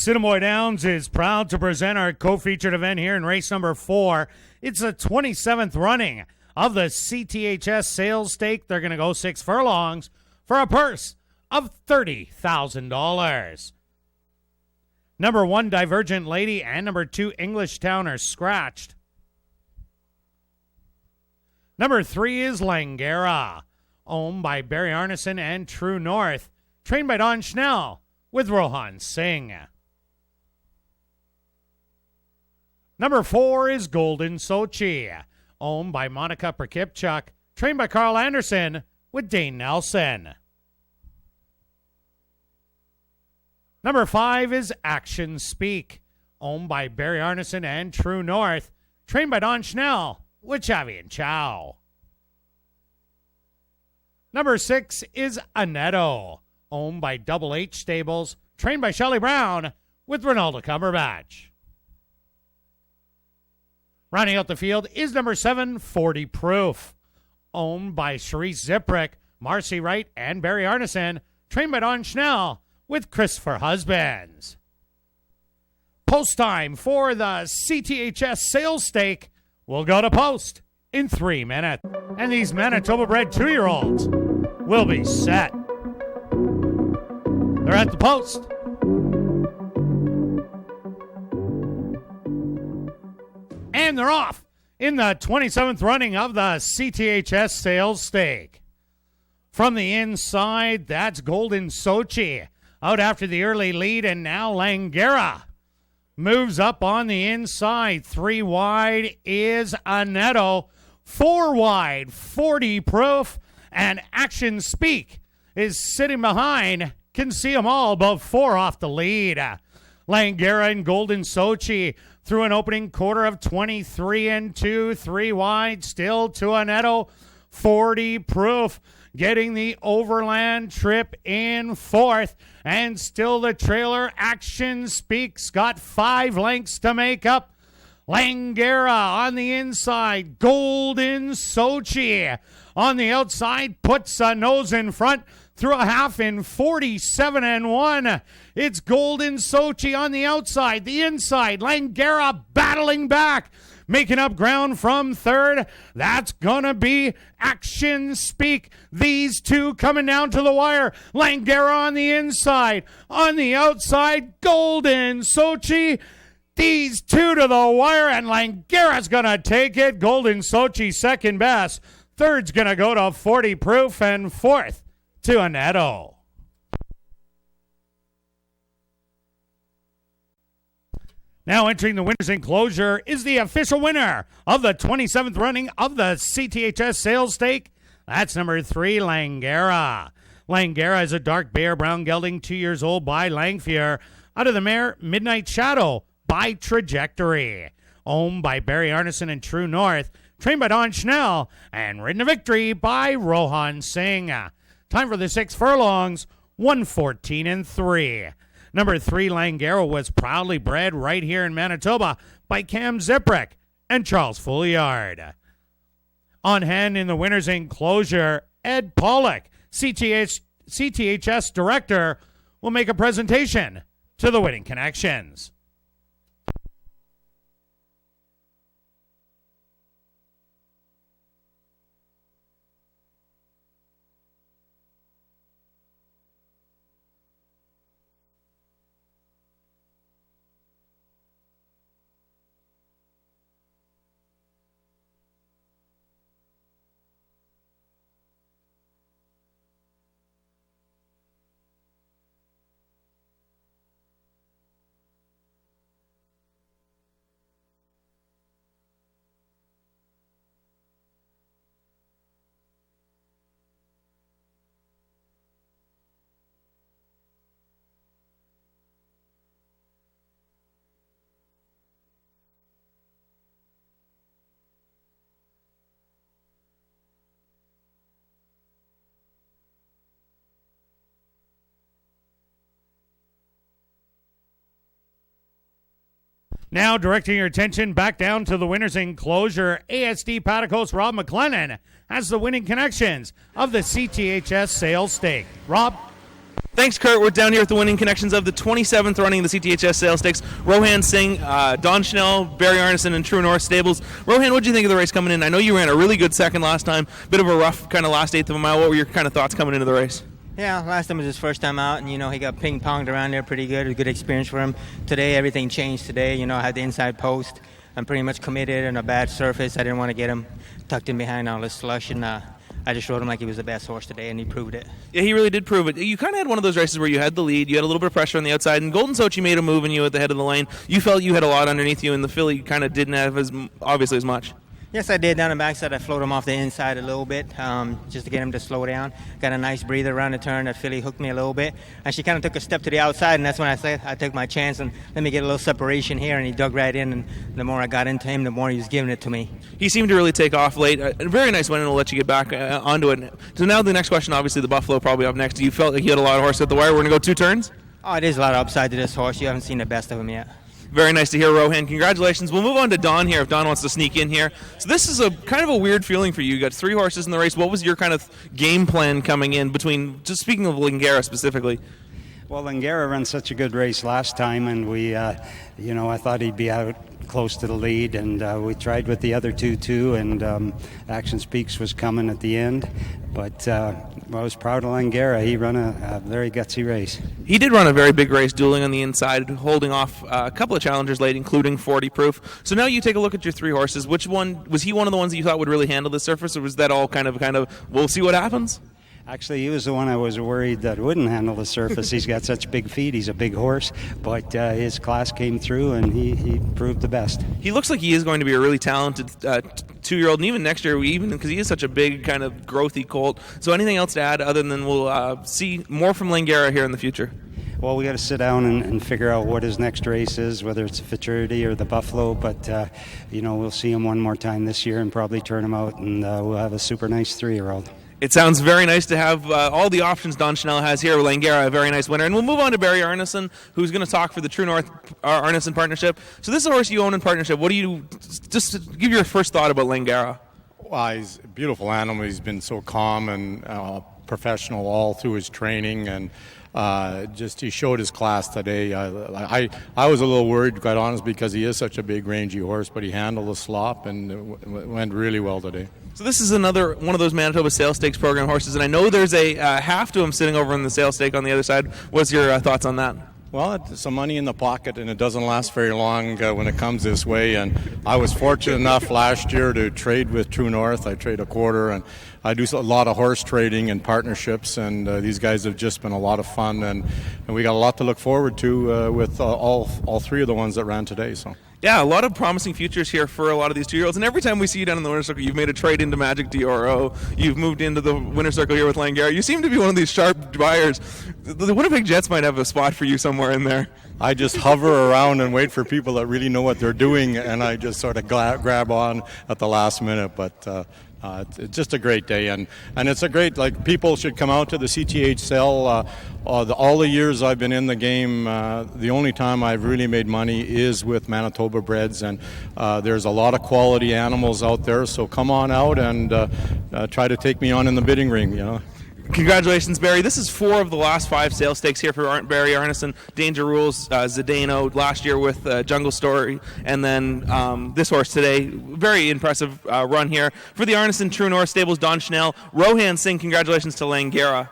Assiniboia Downs is proud to present our co-featured event here in race number 4. It's the 27th running of the C.T.H.S. sales stake. They're going to go 6 furlongs for a purse of $30,000. Number 1, Divergent Lady, and number 2, English Town are scratched. Number 3 is Langara, owned by Barry Arneson and True North, trained by Don Schnell with Rohan Singh. Number 4 is Golden Sochi, owned by Monica Prokipchuk, trained by Carl Anderson with Dane Nelson. Number 5 is Action Speak, owned by Barry Arneson and True North, trained by Don Schnell with Chavi and Chow. Number 6 is Anetto, owned by Double H Stables, trained by Shelley Brown with Ronaldo Cumberbatch. Rounding out the field is number 7, 40 Proof, owned by Charisse Ziprick, Marcy Wright, and Barry Arneson, trained by Don Schnell with Christopher Husbands. Post time for the C.T.H.S. sales stake will go to post in 3 minutes. And these Manitoba-bred 2-year-olds will be set. They're at the post. And they're off in the 27th running of the C.T.H.S. sales stake. From the inside, that's Golden Sochi out after the early lead, and now Langara moves up on the inside. 3 wide is Anetto. 4 wide, 40 Proof, and Action Speak is sitting behind. Can see them all, above 4 off the lead. Langara and Golden Sochi through an opening quarter of 23 and 2. 3 wide, still to Anetto. 40 Proof getting the overland trip in 4th. And still the trailer, Action Speaks, got 5 lengths to make up. Langara on the inside. Golden Sochi on the outside puts a nose in front through a half in 47 and 1. It's Golden Sochi on the outside. The inside, Langara battling back, making up ground from 3rd. That's gonna be Action Speak. These two coming down to the wire. Langara on the inside. On the outside, Golden Sochi. These two to the wire, and Langara's gonna take it. Golden Sochi second best. Third's gonna go to 40 Proof, and 4th to Anetto. Now entering the winner's enclosure is the official winner of the 27th running of the C.T.H.S. sales stake. That's number 3, Langara. Langara is a dark bear brown gelding, 2 years old, by Langfier, out of the mare Midnight Shadow by Trajectory, owned by Barry Arneson and True North, trained by Don Schnell, and ridden to victory by Rohan Singh. Time for the 6 furlongs, 1:14 and 3. Number 3, Langara, was proudly bred right here in Manitoba by Cam Ziprick and Charles Fouliard. On hand in the winner's enclosure, Ed Pollock, CTHS director, will make a presentation to the winning connections. Now directing your attention back down to the winner's enclosure, ASD Paddock host Rob McLennan has the winning connections of the C.T.H.S. sales stake. Rob? Thanks, Kurt. We're down here at the winning connections of the 27th running of the C.T.H.S. Sales Stakes. Rohan Singh, Don Schnell, Barry Arneson, and True North Stables. Rohan, what did you think of the race coming in? I know you ran a really good second last time. Bit of a rough kind of last eighth of a mile. What were your kind of thoughts coming into the race? Yeah, last time was his first time out, and he got ping-ponged around there pretty good. It was a good experience for him. Today, everything changed today. I had the inside post. I'm pretty much committed on a bad surface. I didn't want to get him tucked in behind all this slush, and I just rode him like he was the best horse today, and he proved it. Yeah, he really did prove it. You kind of had one of those races where you had the lead, you had a little bit of pressure on the outside, and Golden So.H.S made a move in you at the head of the lane. You felt you had a lot underneath you, and the filly kind of didn't have obviously as much. Yes, I did. Down the backside, I floated him off the inside a little bit just to get him to slow down. Got a nice breather around the turn. That filly hooked me a little bit. And she kind of took a step to the outside, and that's when I said I took my chance and let me get a little separation here, and he dug right in. And the more I got into him, the more he was giving it to me. He seemed to really take off late. A very nice win, and we'll let you get back onto it. So now the next question, obviously the Buffalo probably up next. You felt like you had a lot of horse at the wire. We're going to go 2 turns? Oh, it is a lot of upside to this horse. You haven't seen the best of him yet. Very nice to hear, Rohan. Congratulations. We'll move on to Don here if Don wants to sneak in here. So this is a kind of a weird feeling for you. You got 3 horses in the race. What was your kind of game plan coming in between, just speaking of Langara specifically? Well, Langara ran such a good race last time, and we, I thought he'd be out close to the lead, and we tried with the other 2 too, and Action Speaks was coming at the end, but I was proud of Langara. He ran a very gutsy race. He did run a very big race, dueling on the inside, holding off a couple of challengers late, including 40 Proof. So now you take a look at your 3 horses. Which one, was he one of the ones that you thought would really handle the surface, or was that all kind of, we'll see what happens? Actually, he was the one I was worried that wouldn't handle the surface. He's got such big feet. He's a big horse, but his class came through, and he proved the best. He looks like he is going to be a really talented 2-year-old, and even next year, even because he is such a big kind of growthy colt. So anything else to add other than we'll see more from Langara here in the future? Well, we got to sit down and figure out what his next race is, whether it's the Futurity or the Buffalo. But we'll see him one more time this year and probably turn him out, and we'll have a super nice 3-year-old. It sounds very nice to have all the options Don Schnell has here. Langara, a very nice winner. And we'll move on to Barry Arneson, who's going to talk for the True North Arneson partnership. So this is a horse you own in partnership. What do you, just give your first thought about Langara? Well, he's a beautiful animal. He's been so calm and professional all through his training, and he showed his class today. I was a little worried, quite honest, because he is such a big, rangy horse, but he handled the slop and it went really well today. So this is another one of those Manitoba Sales Stakes program horses, and I know there's a half to him sitting over in the sales stake on the other side. What's your thoughts on that? Well, it's some money in the pocket, and it doesn't last very long when it comes this way. And I was fortunate enough last year to trade with True North. I trade a quarter, and I do a lot of horse trading and partnerships, and these guys have just been a lot of fun, and we got a lot to look forward to with all 3 of the ones that ran today. So. Yeah, a lot of promising futures here for a lot of these 2-year-olds. And every time we see you down in the winner's circle, you've made a trade into Magic DRO. You've moved into the winner's circle here with Langara. You seem to be one of these sharp buyers. The Winnipeg Jets might have a spot for you somewhere in there. I just hover around and wait for people that really know what they're doing, and I just sort of grab on at the last minute. But it's just a great day, and it's a great, people should come out to the C.T.H. sale. All the years I've been in the game, the only time I've really made money is with Manitoba breds, and there's a lot of quality animals out there, so come on out and try to take me on in the bidding ring, Congratulations, Barry. This is 4 of the last 5 sales stakes here for Barry Arneson. Danger Rules, Zdeno last year with Jungle Story, and then this horse today. Very impressive run here. For the Arneson True North Stables, Don Schnell. Rohan Singh, congratulations to Langara.